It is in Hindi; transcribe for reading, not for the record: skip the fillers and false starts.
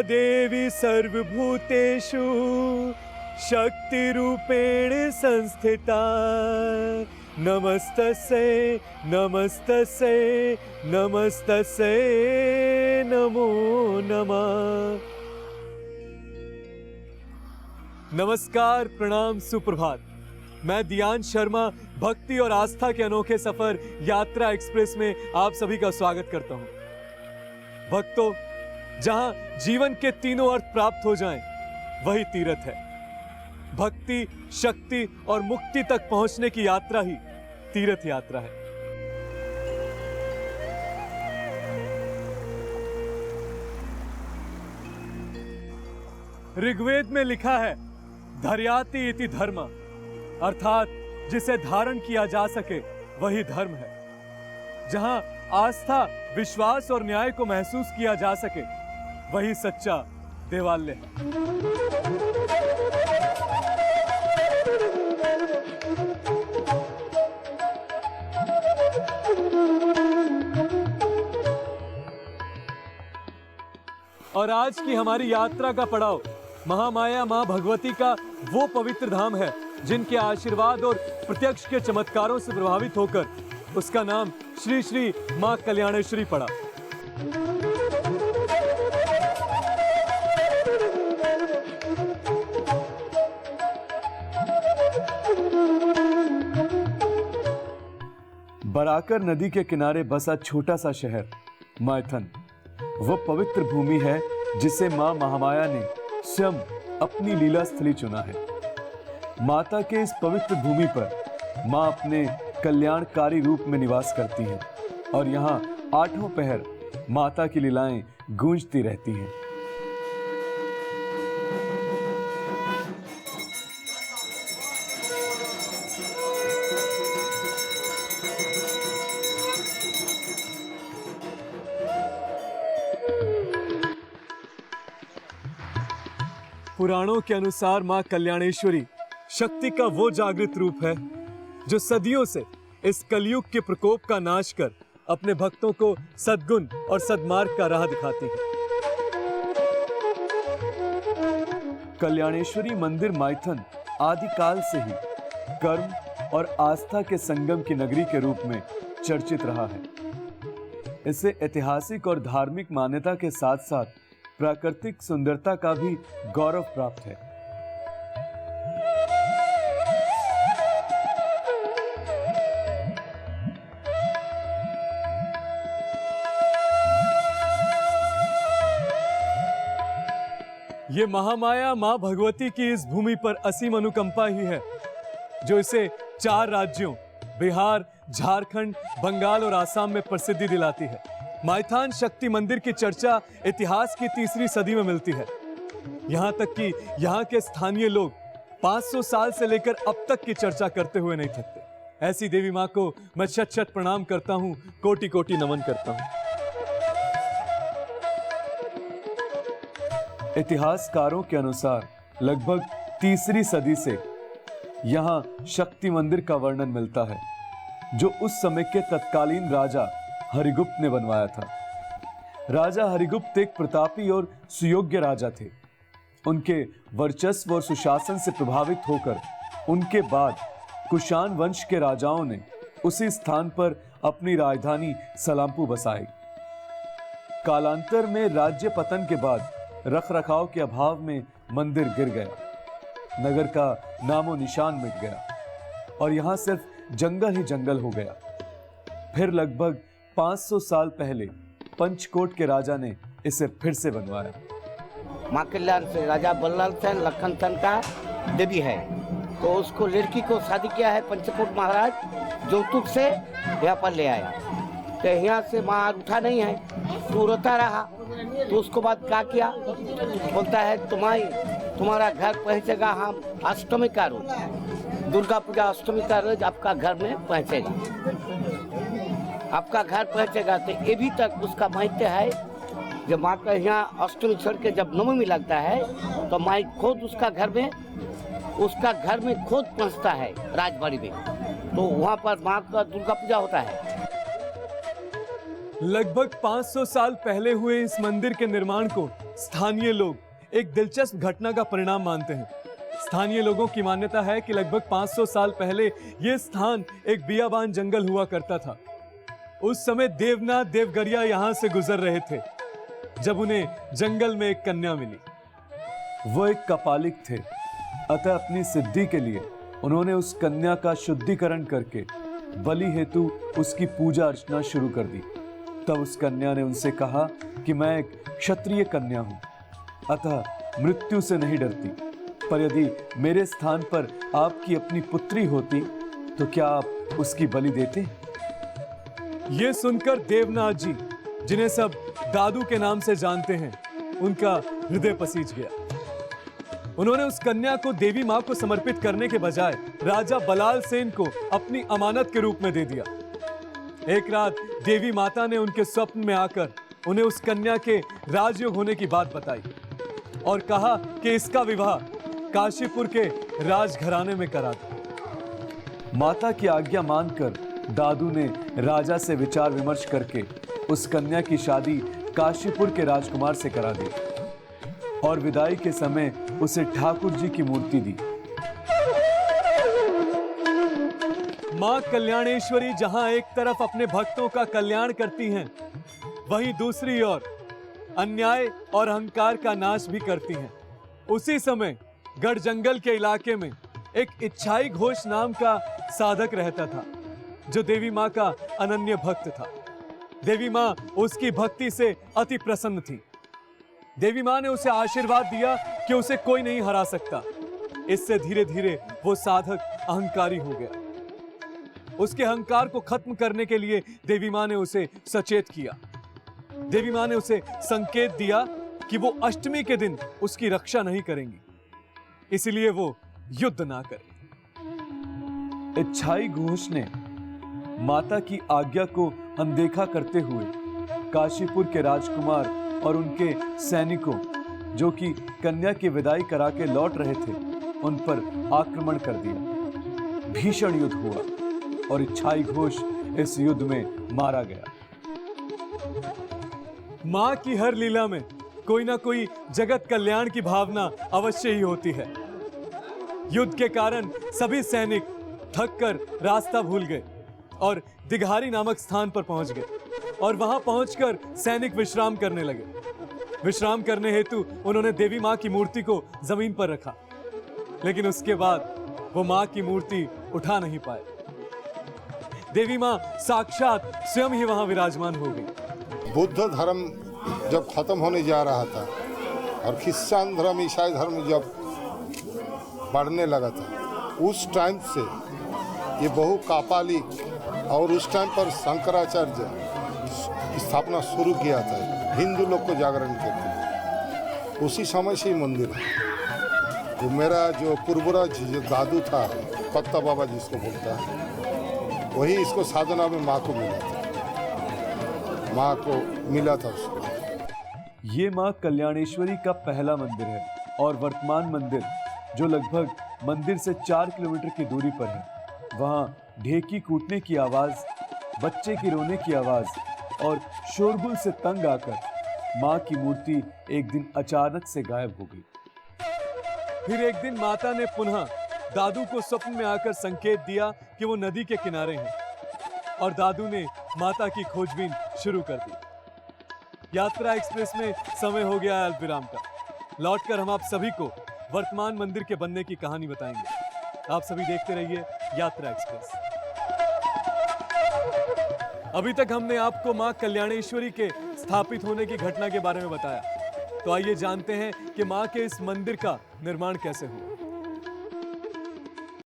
देवी सर्वभूतेषु शक्तिरूपेण संस्थिता। नमस्तस्यै नमस्तस्यै नमस्तस्यै नमो नमः। नमस्कार, प्रणाम, सुप्रभात। मैं दियान शर्मा भक्ति और आस्था के अनोखे सफर यात्रा एक्सप्रेस में आप सभी का स्वागत करता हूं। भक्तों, जहां जीवन के तीनों अर्थ प्राप्त हो जाएं, वही तीर्थ है। भक्ति, शक्ति और मुक्ति तक पहुंचने की यात्रा ही तीर्थ यात्रा है। ऋग्वेद में लिखा है, धर्याति इति धर्म, अर्थात जिसे धारण किया जा सके वही धर्म है। जहां आस्था, विश्वास और न्याय को महसूस किया जा सके वही सच्चा देवालय है। और आज की हमारी यात्रा का पड़ाव महामाया मां भगवती का वो पवित्र धाम है जिनके आशीर्वाद और प्रत्यक्ष के चमत्कारों से प्रभावित होकर उसका नाम श्री श्री मां कल्याणेश्वरी पड़ा। बराकर नदी के किनारे बसा छोटा सा शहर मैथन वो पवित्र भूमि है जिसे मां महामाया ने स्वयं अपनी लीला स्थली चुना है। माता के इस पवित्र भूमि पर मां अपने कल्याणकारी रूप में निवास करती हैं और यहाँ आठों पहर माता की लीलाएं गूंजती रहती हैं। पुराणों के अनुसार मां कल्याणेश्वरी शक्ति का वो जागृत रूप है जो सदियों से इस कलयुग के प्रकोप का नाश कर अपने भक्तों को सद्गुण और सद्मार्ग का राह दिखाती है। कल्याणेश्वरी मंदिर मैथन आदिकाल से ही कर्म और आस्था के संगम की नगरी के रूप में चर्चित रहा है। इसे ऐतिहासिक और धार्मिक मान्यता के साथ साथ प्राकृतिक सुंदरता का भी गौरव प्राप्त है। ये महामाया मां भगवती की इस भूमि पर असीम अनुकंपा ही है जो इसे 4 राज्यों बिहार, झारखंड, बंगाल और आसाम में प्रसिद्धि दिलाती है। मैथन शक्ति मंदिर की चर्चा इतिहास की 3री सदी में मिलती है। यहाँ तक कि यहाँ के स्थानीय लोग 500 साल से लेकर अब तक की चर्चा करते हुए नहीं थकते। ऐसी देवी माँ को मैं शत शत प्रणाम करता हूँ, कोटि कोटि नमन करता हूँ। इतिहासकारों के अनुसार लगभग 3री सदी से यहाँ शक्ति मंदिर का वर्णन मिलता है जो उस समय के तत्कालीन राजा हरिगुप्त ने बनवाया था। राजा हरिगुप्त एक प्रतापी और सुयोग्य राजा थे। उनके वर्चस्व और सुशासन से प्रभावित होकर उनके बाद कुषाण वंश के राजाओं ने उसी स्थान पर अपनी राजधानी सलामपू बसाई। कालांतर में राज्य पतन के बाद रखरखाव के अभाव में मंदिर गिर गया। नगर का नामो निशान मिट गया और यहाँ सिर्फ जंगल ही जंगल हो गया। फिर लगभग 500 साल पहले पंचकोट के राजा ने इसे फिर से बनवाया। मां कल्याण से राजा बल्लाल सेन लखन सेन का देवी है, तो उसको लड़की को शादी किया है पंचकोट महाराज जौतुक से यहाँ पर ले आया। तो यहाँ से माँ उठा नहीं है, तो रोता रहा। तो उसको बाद क्या किया, बोलता है तुम्हारा घर पहुँचेगा हम अष्टमी का रोज, दुर्गा पूजा अष्टमी का रोज आपका घर में पहुँचेगा, आपका घर पहुँचेगा। तो ये भी तक उसका महत्व है। जब माँ का यहाँ अष्टमी छोड़ के जब नवमी लगता है तो माँ खुद उसका घर में खुद पहुँचता है राजबाड़ी में, तो वहाँ पर माँ का दुर्गा पूजा होता है। लगभग 500 साल पहले हुए इस मंदिर के निर्माण को स्थानीय लोग एक दिलचस्प घटना का परिणाम मानते हैं। स्थानीय लोगों की मान्यता है कि लगभग 500 साल पहले यह स्थान एक बियाबान जंगल हुआ करता था। उस समय देवनाथ देवगरिया यहां से गुजर रहे थे जब उन्हें जंगल में एक कन्या मिली। वो एक कपालिक थे, अतः अपनी सिद्धि के लिए उन्होंने उस कन्या का शुद्धिकरण करके बलि हेतु उसकी पूजा अर्चना शुरू कर दी। तब उस कन्या ने उनसे कहा कि मैं एक क्षत्रिय कन्या हूं, अतः मृत्यु से नहीं डरती, पर यदि मेरे स्थान पर आपकी अपनी पुत्री होती तो क्या आप उसकी बलि देते? यह सुनकर देवनाथ जी, जिन्हें सब दादू के नाम से जानते हैं, उनका हृदय पसीज गया। उन्होंने उस कन्या को देवी मां को समर्पित करने के बजाय राजा बलाल सेन को अपनी अमानत के रूप में दे दिया। एक रात देवी माता ने उनके स्वप्न में आकर उन्हें उस कन्या के राजयोग होने की बात बताई और कहा कि इसका विवाह काशीपुर के राजघराने में करा दो। माता की आज्ञा मानकर दादू ने राजा से विचार विमर्श करके उस कन्या की शादी काशीपुर के राजकुमार से करा दी और विदाई के समय उसे ठाकुर जी की मूर्ति दी। मां कल्याणेश्वरी जहां एक तरफ अपने भक्तों का कल्याण करती हैं, वहीं दूसरी ओर अन्याय और अहंकार का नाश भी करती हैं। उसी समय गढ़ जंगल के इलाके में एक इच्छाई घोष नाम का साधक रहता था, जो देवी मां का अनन्य भक्त था। देवी मां उसकी भक्ति से अति प्रसन्न थी। देवी मां ने उसे आशीर्वाद दिया कि उसे कोई नहीं हरा सकता। इससे धीरे धीरे वो साधक अहंकारी हो गया। उसके अहंकार को खत्म करने के लिए देवी मां ने उसे सचेत किया। देवी मां ने उसे संकेत दिया कि वो अष्टमी के दिन उसकी रक्षा नहीं करेंगी, इसलिए वो युद्ध ना करे। इच्छाई घोष ने माता की आज्ञा को अनदेखा करते हुए काशीपुर के राजकुमार और उनके सैनिकों, जो कि कन्या की विदाई करा के लौट रहे थे, उन पर आक्रमण कर दिया। भीषण युद्ध हुआ और इच्छाई घोष इस युद्ध में मारा गया। मां की हर लीला में कोई ना कोई जगत कल्याण की भावना अवश्य ही होती है। युद्ध के कारण सभी सैनिक थककर रास्ता भूल गए और दिघारी नामक स्थान पर पहुंच गए और वहां पहुंचकर सैनिक विश्राम करने लगे। विश्राम करने हेतु उन्होंने देवी मां की मूर्ति को जमीन पर रखा, लेकिन उसके बाद वो मां की मूर्ति उठा नहीं पाए। देवी मां साक्षात स्वयं ही वहां विराजमान हो गई। बुद्ध धर्म जब खत्म होने जा रहा था और क्रिश्चियन धर्म, ईसाई धर्म जब बढ़ने लगा था, उस टाइम से ये बहु कापालिक और उस टाइम पर शंकराचार्य की स्थापना शुरू किया था हिंदू लोग को जागरण के लिए। उसी समय से ही मंदिर है। तो मेरा जो पूर्वज जो दादू था, पत्ता बाबा जिसको बोलता है, वही इसको साधना में माँ को मिला था। माँ को मिला था उसको। ये माँ कल्याणेश्वरी का पहला मंदिर है और वर्तमान मंदिर, जो लगभग मंदिर से 4 किलोमीटर की दूरी पर है, वहाँ ढेकी कूटने की आवाज, बच्चे की रोने की आवाज और शोरगुल से तंग आकर माँ की मूर्ति एक दिन अचानक से गायब हो गई। फिर एक दिन माता ने पुनः दादू को स्वप्न में आकर संकेत दिया कि वो नदी के किनारे हैं और दादू ने माता की खोजबीन शुरू कर दी। यात्रा एक्सप्रेस में समय हो गया है अल्पविराम का। लौटकर हम आप सभी को वर्तमान मंदिर के बनने की कहानी बताएंगे। आप सभी देखते रहिए यात्रा एक्सप्रेस। अभी तक हमने आपको मां कल्याणेश्वरी के स्थापित होने की घटना के बारे में बताया, तो आइए जानते हैं कि मां के इस मंदिर का निर्माण कैसे हुआ।